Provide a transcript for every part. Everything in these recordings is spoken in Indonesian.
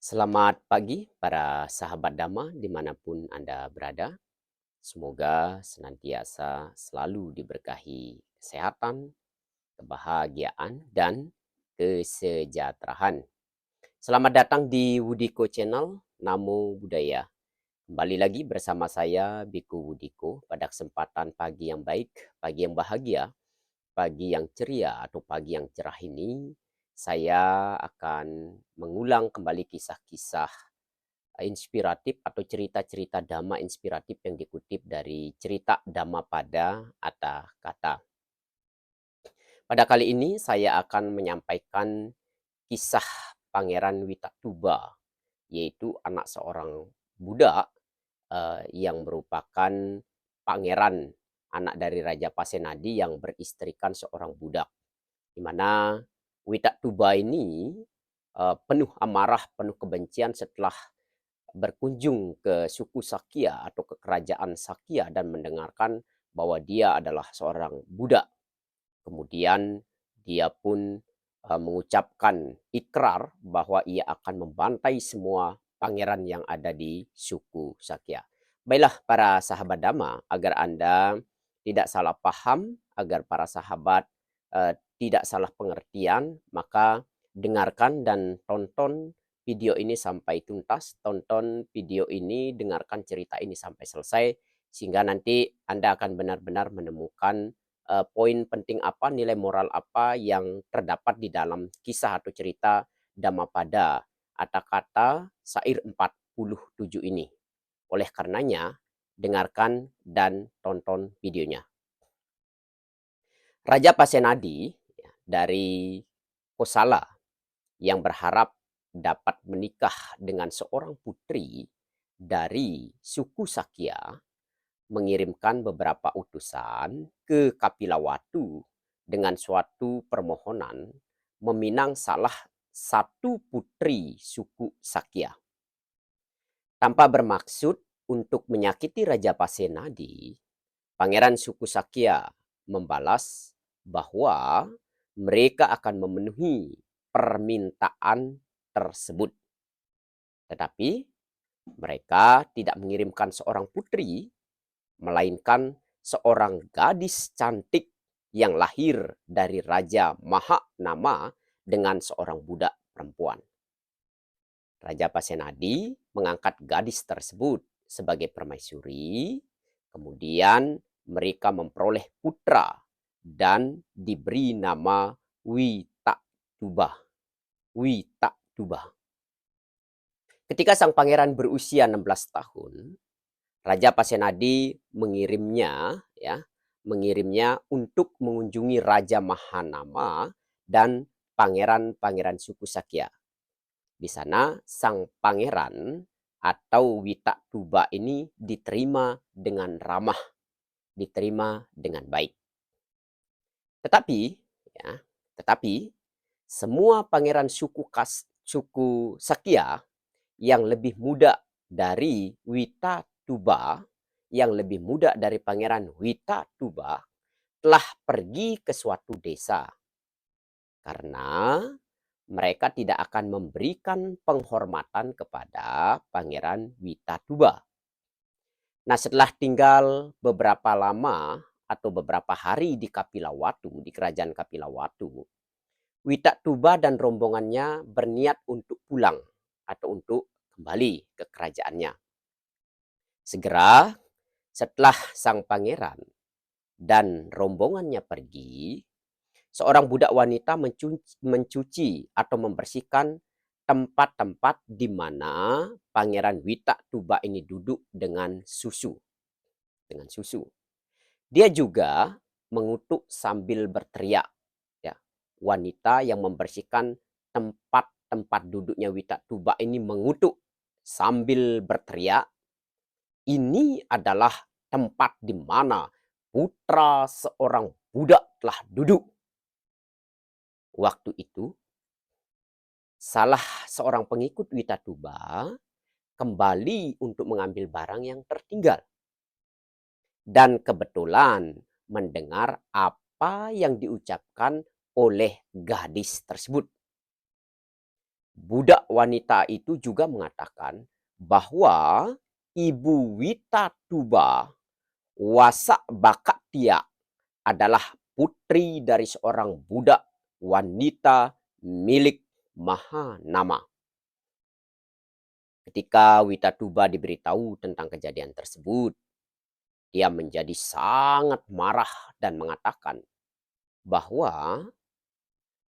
Selamat pagi para sahabat Dhamma dimanapun Anda berada. Semoga senantiasa selalu diberkahi kesehatan, kebahagiaan, dan kesejahteraan. Selamat datang di Wudiko Channel, Namo Buddhaya. Kembali lagi bersama saya, Biku Wudiko, pada kesempatan pagi yang baik, pagi yang bahagia, pagi yang ceria atau pagi yang cerah ini, saya akan mengulang kembali kisah-kisah inspiratif atau cerita-cerita Dhamma inspiratif yang dikutip dari cerita Dhammapada Atta Kata. Pada kali ini saya akan menyampaikan kisah Pangeran Witatuba, yaitu anak seorang budak yang merupakan pangeran, anak dari Raja Pasenadi yang beristrikan seorang budak. Di mana Witatuba ini penuh amarah, penuh kebencian setelah berkunjung ke suku Sakya atau ke kerajaan Sakya dan mendengarkan bahwa dia adalah seorang budak. Kemudian dia pun mengucapkan ikrar bahwa ia akan membantai semua pangeran yang ada di suku Sakya. Baiklah para sahabat Dhamma, agar Anda tidak salah paham, agar para sahabat tidak salah pengertian, maka dengarkan dan tonton video ini sampai tuntas, tonton video ini, dengarkan cerita ini sampai selesai, sehingga nanti Anda akan benar-benar menemukan poin penting apa, nilai moral apa yang terdapat di dalam kisah atau cerita Dhammapada Atta Kata Syair 47 ini. Oleh karenanya, dengarkan dan tonton videonya. Raja Pasenadi dari Kosala yang berharap dapat menikah dengan seorang putri dari suku Sakya mengirimkan beberapa utusan ke Kapilawatu dengan suatu permohonan meminang salah satu putri suku Sakya. Tanpa bermaksud untuk menyakiti Raja Pasenadi, Pangeran suku Sakya membalas bahwa mereka akan memenuhi permintaan tersebut. Tetapi mereka tidak mengirimkan seorang putri, melainkan seorang gadis cantik yang lahir dari Raja Mahanama dengan seorang budak perempuan. Raja Pasenadi mengangkat gadis tersebut sebagai permaisuri, kemudian mereka memperoleh putra dan diberi nama Witatuba. Ketika sang pangeran berusia 16 tahun, Raja Pasenadi mengirimnya untuk mengunjungi Raja Mahanama dan pangeran-pangeran suku Sakya. Di sana sang pangeran atau Witatuba ini diterima dengan ramah, diterima dengan baik. Tetapi semua pangeran suku Sakya yang lebih muda dari Witatuba, yang lebih muda dari pangeran Witatuba, telah pergi ke suatu desa karena mereka tidak akan memberikan penghormatan kepada pangeran Witatuba. Nah, setelah tinggal beberapa lama atau beberapa hari di Kapilawatu, di kerajaan Kapilawatu, Witatuba dan rombongannya berniat untuk pulang atau untuk kembali ke kerajaannya. Segera setelah sang pangeran dan rombongannya pergi, seorang budak wanita mencuci atau membersihkan tempat-tempat di mana pangeran Witatuba ini duduk dengan susu. Dia juga mengutuk sambil berteriak. Wanita yang membersihkan tempat-tempat duduknya Witatuba ini mengutuk sambil berteriak, ini adalah tempat di mana putra seorang budak telah duduk. Waktu itu, salah seorang pengikut Witatuba kembali untuk mengambil barang yang tertinggal. Dan kebetulan mendengar apa yang diucapkan oleh gadis tersebut. budak wanita itu juga mengatakan bahwa Ibu Witatuba Wasak Bakaktia adalah putri dari seorang budak wanita milik Mahanama. Ketika Witatuba diberitahu tentang kejadian tersebut, dia menjadi sangat marah dan mengatakan bahwa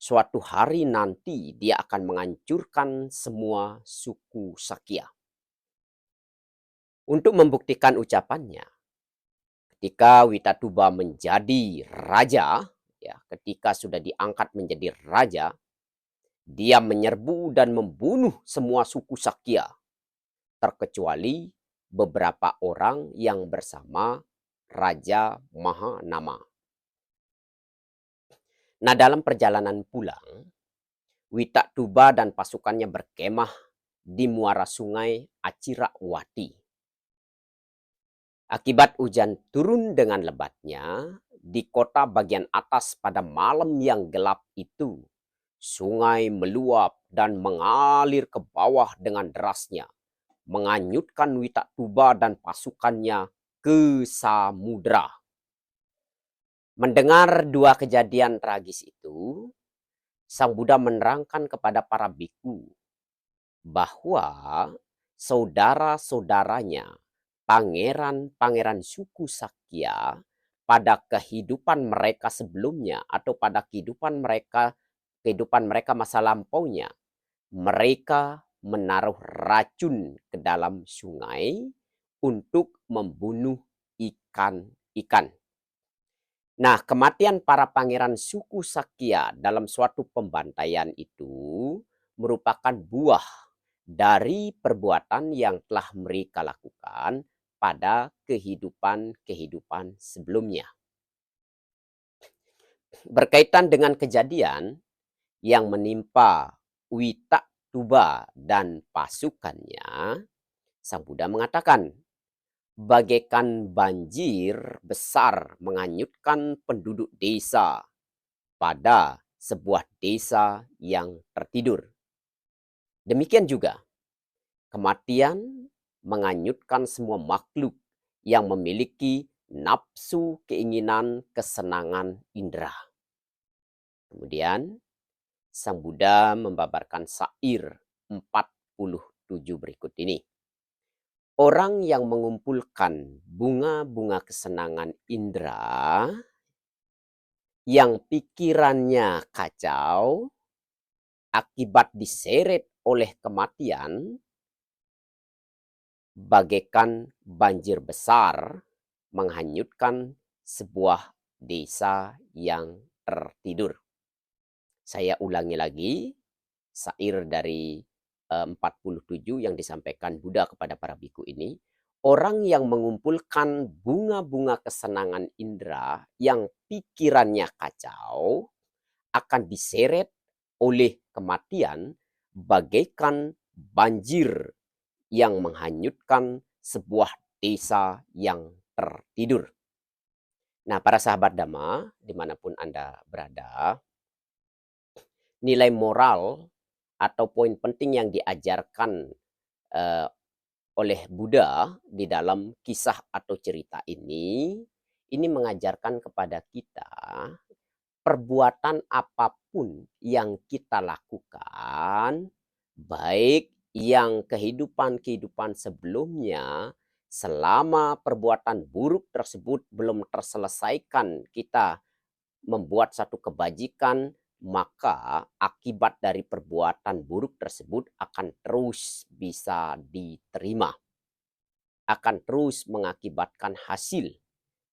suatu hari nanti dia akan menghancurkan semua suku Sakya. Untuk membuktikan ucapannya, ketika Witatuba menjadi raja, ya, ketika sudah diangkat menjadi raja, dia menyerbu dan membunuh semua suku Sakya, terkecuali beberapa orang yang bersama Raja Mahanama. Nah, dalam perjalanan pulang, Witatuba dan pasukannya berkemah di muara sungai Acirawati. Akibat hujan turun dengan lebatnya, di kota bagian atas pada malam yang gelap itu, sungai meluap dan mengalir ke bawah dengan derasnya, menghanyutkan Witatuba dan pasukannya ke samudra. Mendengar dua kejadian tragis itu, Sang Buddha menerangkan kepada para biku bahwa saudara-saudaranya, pangeran-pangeran suku Sakya, pada kehidupan mereka sebelumnya atau pada kehidupan mereka masa lampaunya, mereka menaruh racun ke dalam sungai untuk membunuh ikan-ikan. Nah, kematian para pangeran suku Sakya dalam suatu pembantaian itu merupakan buah dari perbuatan yang telah mereka lakukan pada kehidupan-kehidupan sebelumnya. Berkaitan dengan kejadian yang menimpa Witatuba dan pasukannya, Sang Buddha mengatakan, bagaikan banjir besar menghanyutkan penduduk desa pada sebuah desa yang tertidur. Demikian juga, kematian menghanyutkan semua makhluk yang memiliki nafsu keinginan kesenangan indera. Kemudian, Sang Buddha membabarkan syair 47 berikut ini. Orang yang mengumpulkan bunga-bunga kesenangan indera, yang pikirannya kacau, akibat diseret oleh kematian, bagaikan banjir besar menghanyutkan sebuah desa yang tertidur. Saya ulangi lagi syair dari 47 yang disampaikan Buddha kepada para biku ini. Orang yang mengumpulkan bunga-bunga kesenangan indera yang pikirannya kacau akan diseret oleh kematian bagaikan banjir yang menghanyutkan sebuah desa yang tertidur. Nah, para sahabat Dhamma, dimanapun Anda berada, nilai moral atau poin penting yang diajarkan oleh Buddha di dalam kisah atau cerita ini mengajarkan kepada kita perbuatan apapun yang kita lakukan, baik yang kehidupan sebelumnya, selama perbuatan buruk tersebut belum terselesaikan, kita membuat satu kebajikan, maka akibat dari perbuatan buruk tersebut akan terus bisa diterima, akan terus mengakibatkan hasil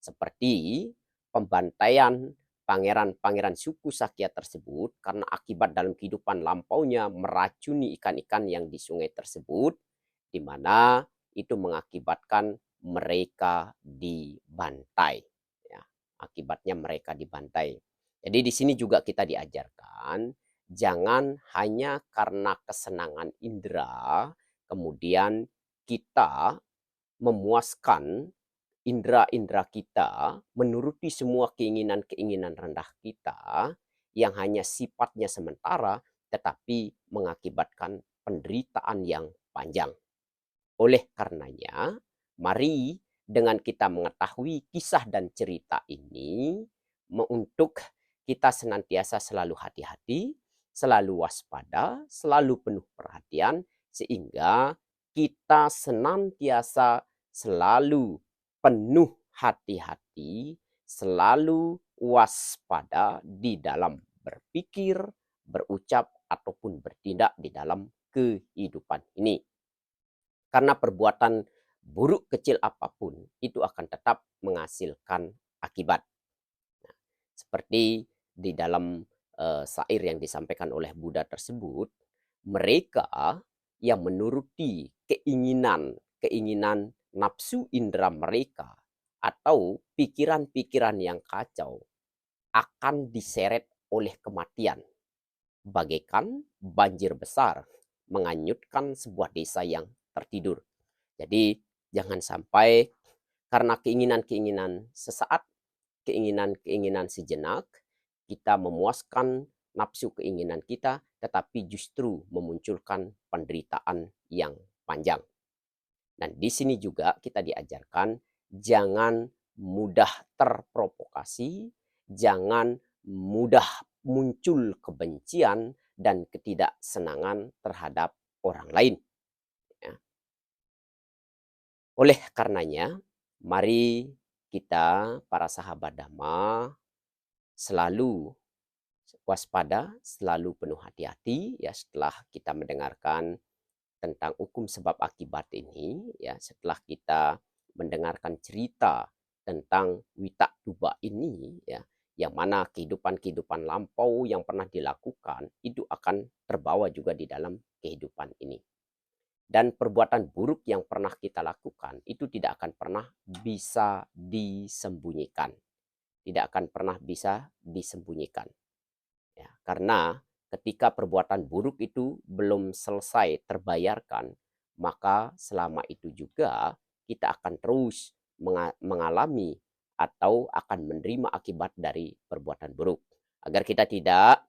seperti pembantaian pangeran-pangeran suku Sakya tersebut karena akibat dalam kehidupan lampaunya meracuni ikan-ikan yang di sungai tersebut, di mana itu mengakibatkan mereka dibantai. Ya, akibatnya mereka dibantai. Jadi di sini juga kita diajarkan jangan hanya karena kesenangan indera kemudian kita memuaskan indera-indera kita, menuruti semua keinginan-keinginan rendah kita yang hanya sifatnya sementara, tetapi mengakibatkan penderitaan yang panjang. Oleh karenanya, mari dengan kita mengetahui kisah dan cerita ini, untuk kita senantiasa selalu hati-hati, selalu waspada, selalu penuh perhatian, sehingga kita senantiasa selalu penuh hati-hati, selalu waspada di dalam berpikir, berucap, ataupun bertindak di dalam kehidupan ini. Karena perbuatan buruk kecil apapun itu akan tetap menghasilkan akibat. Nah, seperti di dalam syair yang disampaikan oleh Buddha tersebut, mereka yang menuruti keinginan nafsu indera mereka atau pikiran-pikiran yang kacau akan diseret oleh kematian, bagaikan banjir besar menghanyutkan sebuah desa yang tertidur. Jadi jangan sampai karena keinginan-keinginan sesaat, keinginan-keinginan sejenak, kita memuaskan nafsu keinginan kita, tetapi justru memunculkan penderitaan yang panjang. Dan di sini juga kita diajarkan jangan mudah terprovokasi, jangan mudah muncul kebencian dan ketidaksenangan terhadap orang lain. Ya. Oleh karenanya, mari kita para sahabat Dhamma selalu waspada, selalu penuh hati-hati ya setelah kita mendengarkan tentang hukum sebab akibat ini ya, setelah kita mendengarkan cerita tentang Wita Duba ini ya, yang mana kehidupan-kehidupan lampau yang pernah dilakukan itu akan terbawa juga di dalam kehidupan ini. Dan perbuatan buruk yang pernah kita lakukan itu tidak akan pernah bisa disembunyikan. Tidak akan pernah bisa disembunyikan. Ya, karena ketika perbuatan buruk itu belum selesai terbayarkan, maka selama itu juga kita akan terus mengalami atau akan menerima akibat dari perbuatan buruk. Agar kita tidak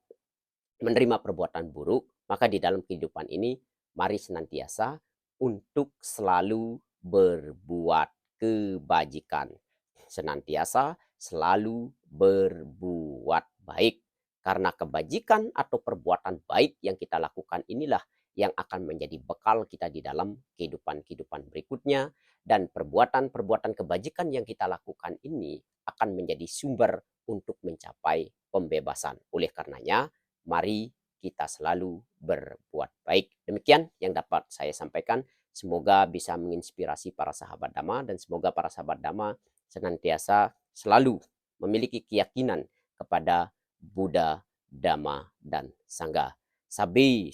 menerima perbuatan buruk, maka di dalam kehidupan ini mari senantiasa untuk selalu berbuat kebajikan. Senantiasa selalu berbuat baik. Karena kebajikan atau perbuatan baik yang kita lakukan inilah yang akan menjadi bekal kita di dalam kehidupan-kehidupan berikutnya. Dan perbuatan-perbuatan kebajikan yang kita lakukan ini akan menjadi sumber untuk mencapai pembebasan. Oleh karenanya, mari kita selalu berbuat baik. Demikian yang dapat saya sampaikan. Semoga bisa menginspirasi para sahabat Dhamma dan semoga para sahabat Dhamma senantiasa selalu memiliki keyakinan kepada Buddha, Dhamma, dan Sangha. Sabi